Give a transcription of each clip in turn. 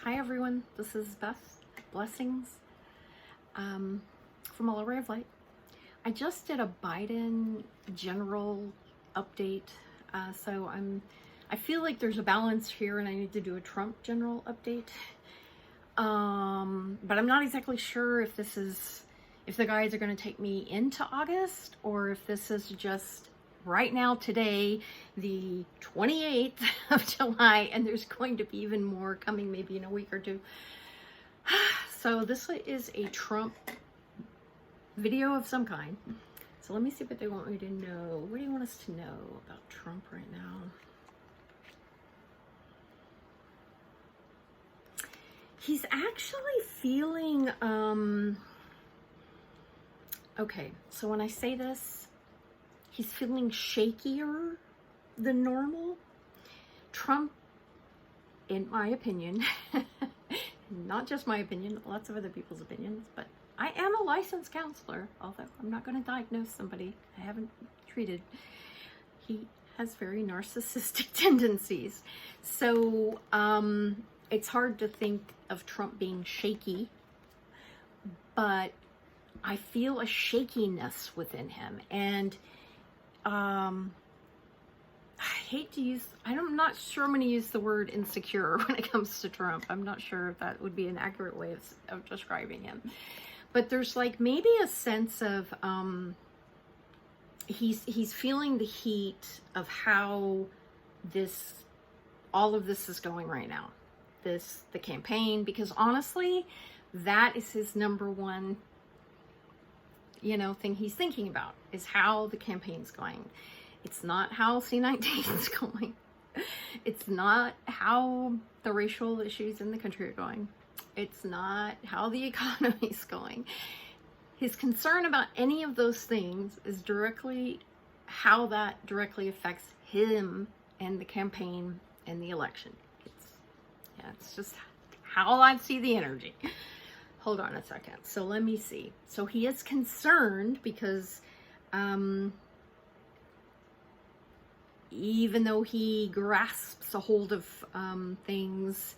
Hi everyone, this is Beth. Blessings from All Array of Light. I just did a Biden general update, so I feel like there's a balance here, and I need to do a Trump general update. But I'm not exactly sure if the guides are going to take me into August, or if this is just right now, today, the 28th of July, and there's going to be even more coming maybe in a week or two. So this is a Trump video of some kind. So let me see what they want me to know. What do you want us to know about Trump right now? He's actually feeling, okay, so when I say this, he's feeling shakier than normal. Trump, in my opinion, not just my opinion, lots of other people's opinions, but I am a licensed counselor, although I'm not going to diagnose somebody I haven't treated. He has very narcissistic tendencies. So it's hard to think of Trump being shaky, but I feel a shakiness within him. And I hate to use, I'm not sure I'm going to use the word insecure when it comes to Trump. I'm not sure if that would be an accurate way of describing him. But there's like maybe a sense of, he's feeling the heat of how all of this is going right now. The campaign, because honestly, that is his number one, thing he's thinking about, is how the campaign's going. It's not how C-19 is going. It's not how the racial issues in the country are going. It's not how the economy is going. His concern about any of those things is directly how that directly affects him and the campaign and the election. It's just how I see the energy. Hold on a second. So let me see. So he is concerned because even though he grasps a hold of things,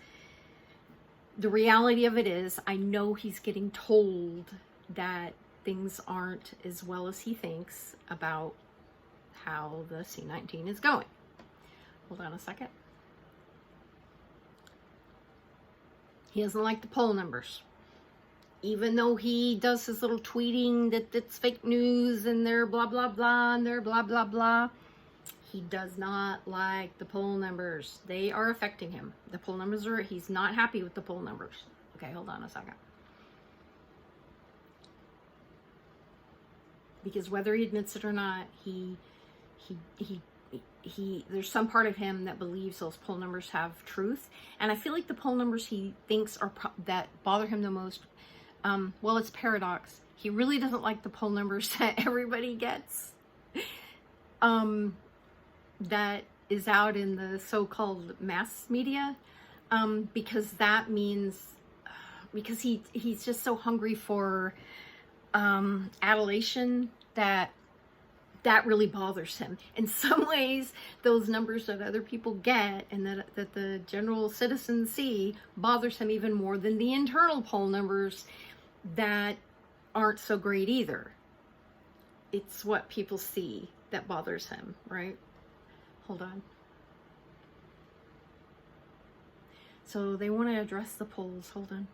the reality of it is, I know he's getting told that things aren't as well as he thinks about how the C-19 is going. Hold on a second. He doesn't like the poll numbers. Even though he does his little tweeting that it's fake news and they're blah, blah, blah, and they're blah, blah, blah, he does not like the poll numbers. They are affecting him. The poll numbers he's not happy with the poll numbers. Okay, hold on a second. Because whether he admits it or not, there's some part of him that believes those poll numbers have truth. And I feel like the poll numbers he thinks that bother him the most, well, it's paradox. He really doesn't like the poll numbers that everybody gets, that is out in the so-called mass media, because that means, because he's just so hungry for adulation that really bothers him. In some ways, those numbers that other people get and that the general citizens see bothers him even more than the internal poll numbers that aren't so great either. It's what people see that bothers him, right? Hold on. So they want to address the polls. Hold on.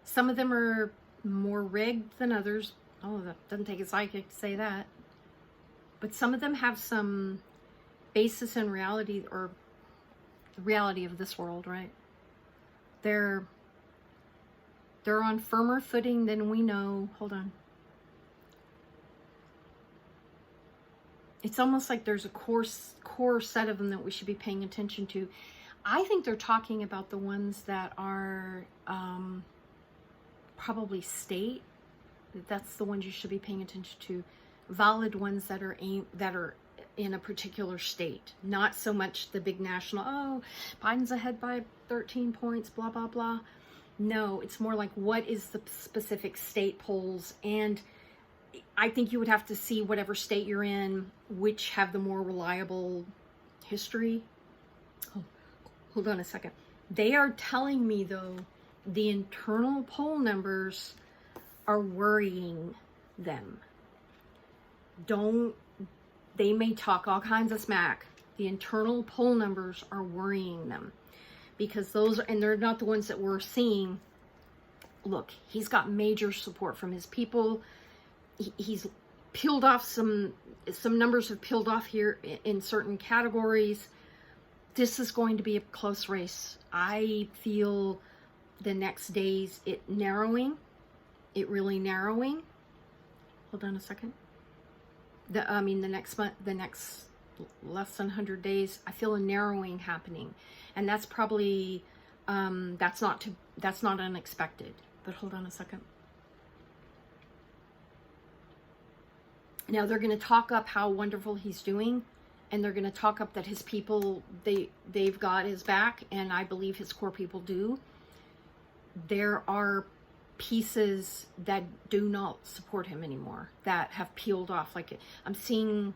Some of them are more rigged than others. Oh, that doesn't take a psychic to say that. But some of them have some basis in reality, or the reality of this world, right? They're on firmer footing than we know. Hold on. It's almost like there's a core set of them that we should be paying attention to. I think they're talking about the ones that are probably state. That's the ones you should be paying attention to. Valid ones that are in a particular state. Not so much the big national, oh, Biden's ahead by 13 points, blah, blah, blah. No, it's more like, what is the specific state polls? And I think you would have to see whatever state you're in, which have the more reliable history. Oh, hold on a second. They are telling me, though, the internal poll numbers are worrying them. They may talk all kinds of smack. The internal poll numbers are worrying them, because and they're not the ones that we're seeing. Look, he's got major support from his people. He's peeled off some numbers have peeled off here in certain categories. This is going to be a close race. I feel the next days it really narrowing. Hold on a second. The next month, the next less than 100 days, I feel a narrowing happening, and that's probably that's not unexpected. But hold on a second. Now they're going to talk up how wonderful he's doing, and they're going to talk up that his people, they've got his back, and I believe his core people do. There are pieces that do not support him anymore, that have peeled off. Like I'm seeing,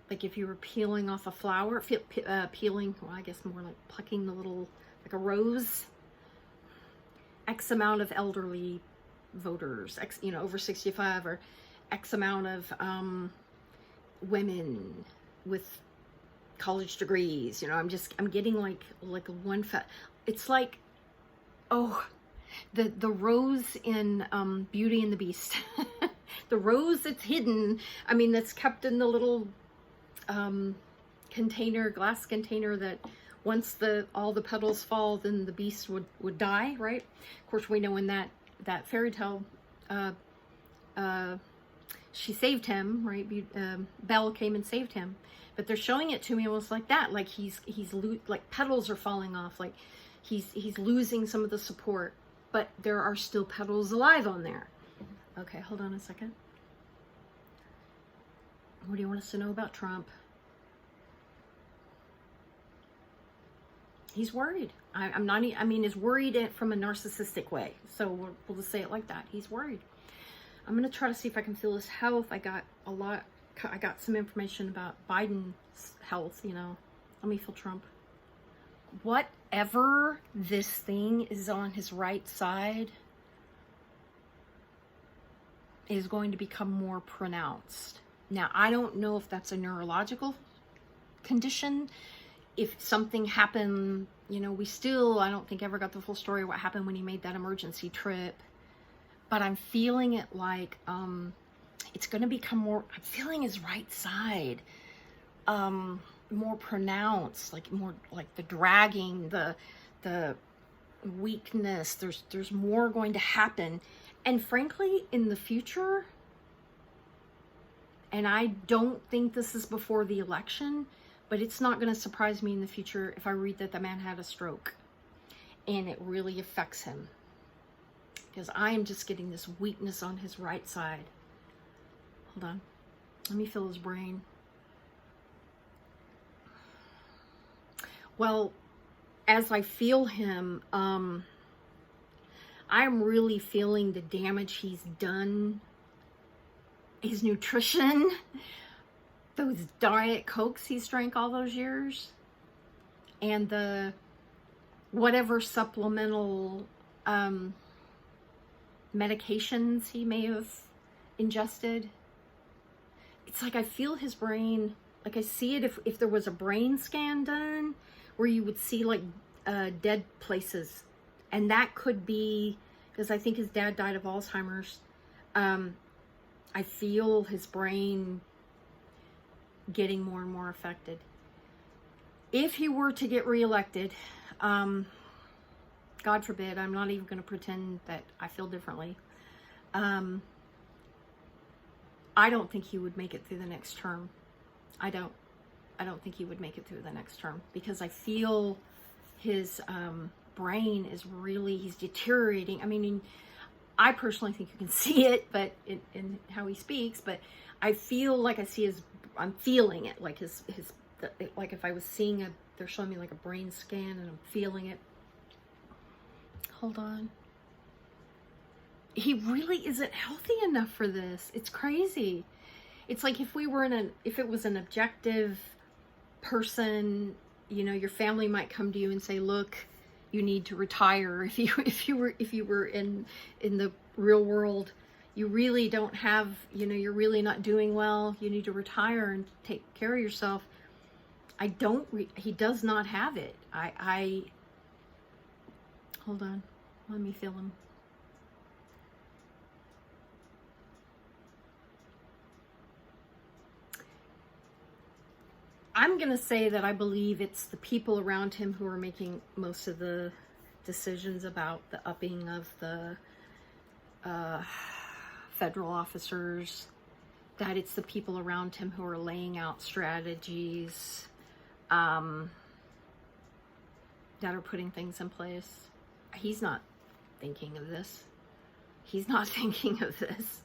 like if you were peeling off a flower, peeling, well, I guess more like plucking the little, like a rose. X amount of elderly voters, over 65, or X amount of women with college degrees. I'm getting like one it's like, oh, the rose in Beauty and the Beast. The rose that's hidden, that's kept in the little glass container, that once all the petals fall, then the beast would die, right? Of course, we know in that fairy tale, she saved him, right? Belle came and saved him, but they're showing it to me almost like that, like he's like petals are falling off, like he's losing some of the support, but there are still petals alive on there. Okay, hold on a second. What do you want us to know about Trump? He's worried. I'm not, is worried from a narcissistic way. So we'll just say it like that. He's worried. I'm going to try to see if I can feel his health. I got some information about Biden's health, Let me feel Trump. Whatever this thing is on his right side is going to become more pronounced. Now, I don't know if that's a neurological condition. If something happened, we still, I don't think ever got the full story of what happened when he made that emergency trip. But I'm feeling it like it's going to become more, I'm feeling his right side more pronounced, like more like the dragging, the weakness. There's more going to happen. And frankly, in the future, and I don't think this is before the election, but it's not going to surprise me in the future if I read that the man had a stroke and it really affects him. Because I am just getting this weakness on his right side. Hold on. Let me feel his brain. Well, as I feel him, I'm really feeling the damage he's done. His nutrition, those Diet Cokes he's drank all those years, and the whatever supplemental medications he may have ingested. It's like I feel his brain, like I see it if there was a brain scan done where you would see like dead places, and that could be because I think his dad died of Alzheimer's. I feel his brain getting more and more affected. If he were to get reelected, God forbid, I'm not even going to pretend that I feel differently. I don't think he would make it through the next term. I don't think he would make it through the next term, because I feel his brain is really, he's deteriorating. I personally think you can see it, but in how he speaks, but I feel like I'm feeling it, like like if I was seeing they're showing me like a brain scan and I'm feeling it. Hold on. He really isn't healthy enough for this. It's crazy. It's like if it was an objective person, your family might come to you and say, look, you need to retire. If you were in the real world, you really don't have, you know, you're really not doing well, you need to retire and take care of yourself. He does not have it. Hold on, let me feel him. I'm going to say that I believe it's the people around him who are making most of the decisions about the upping of the federal officers, that it's the people around him who are laying out strategies, that are putting things in place. He's not thinking of this. He's not thinking of this.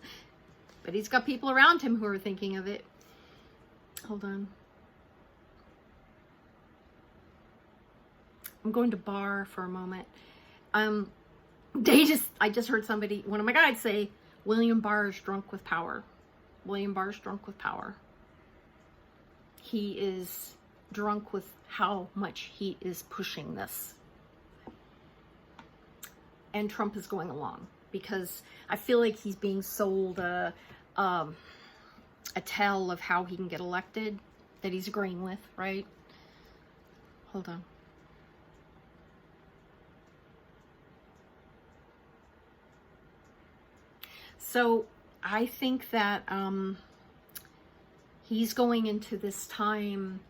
But he's got people around him who are thinking of it. Hold on. I'm going to Barr for a moment. I just heard somebody, one of my guides, say, William Barr is drunk with power. William Barr is drunk with power. He is drunk with how much he is pushing this. And Trump is going along, because I feel like he's being sold a tale of how he can get elected that he's agreeing with, right? Hold on. So I think that he's going into this time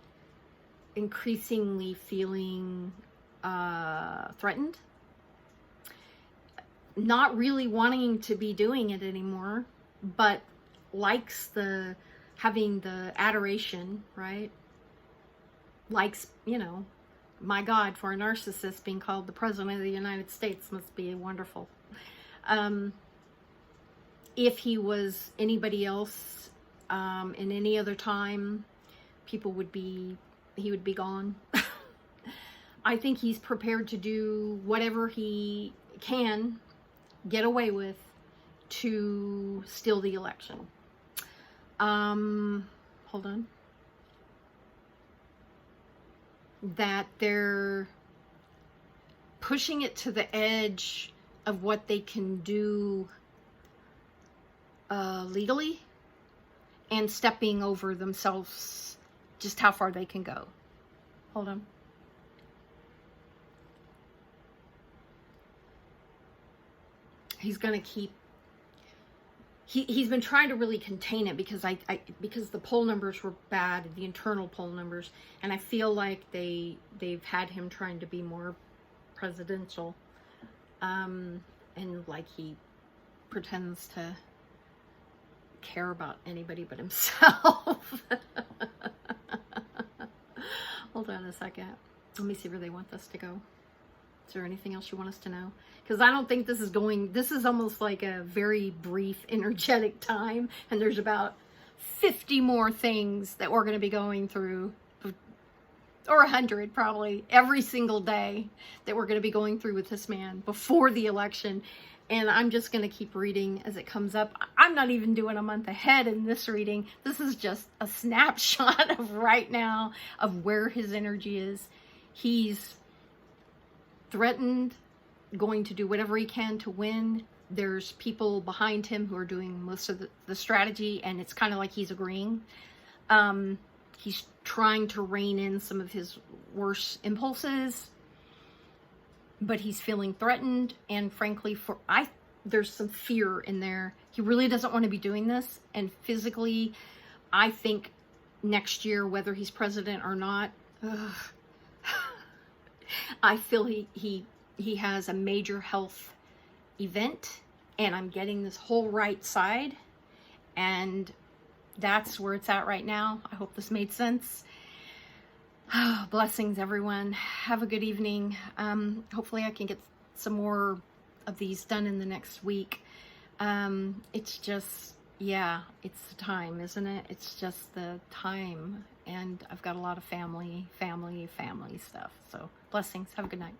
increasingly feeling threatened, not really wanting to be doing it anymore, but likes having the adoration, right? Likes, you know, my God, for a narcissist, being called the President of the United States must be wonderful. If he was anybody else, in any other time, he would be gone. I think he's prepared to do whatever he can get away with to steal the election. Hold on. That they're pushing it to the edge of what they can do legally, and stepping over themselves, just how far they can go. Hold on. He's gonna keep. He's been trying to really contain it, because because the poll numbers were bad, the internal poll numbers, and I feel like they've had him trying to be more presidential, and like he pretends to care about anybody but himself. Hold on a second. Let me see where they want this to go. Is there anything else you want us to know? Because I don't think this is almost like a very brief, energetic time, and there's about 50 more things that we're going to be going through, or 100 probably, every single day that we're going to be going through with this man before the election. And I'm just going to keep reading as it comes up. I'm not even doing a month ahead in this reading. This is just a snapshot of right now, of where his energy is. He's threatened, going to do whatever he can to win. There's people behind him who are doing most of the strategy, and it's kind of like he's agreeing. He's trying to rein in some of his worst impulses, but he's feeling threatened, and frankly, there's some fear in there. He really doesn't want to be doing this, and physically, I think next year, whether he's president or not, I feel he has a major health event, and I'm getting this whole right side, and that's where it's at right now. I hope this made sense. Blessings, everyone. Have a good evening. Hopefully I can get some more of these done in the next week. It's just, yeah, it's the time, isn't it? It's just the time. And I've got a lot of family stuff. So blessings. Have a good night.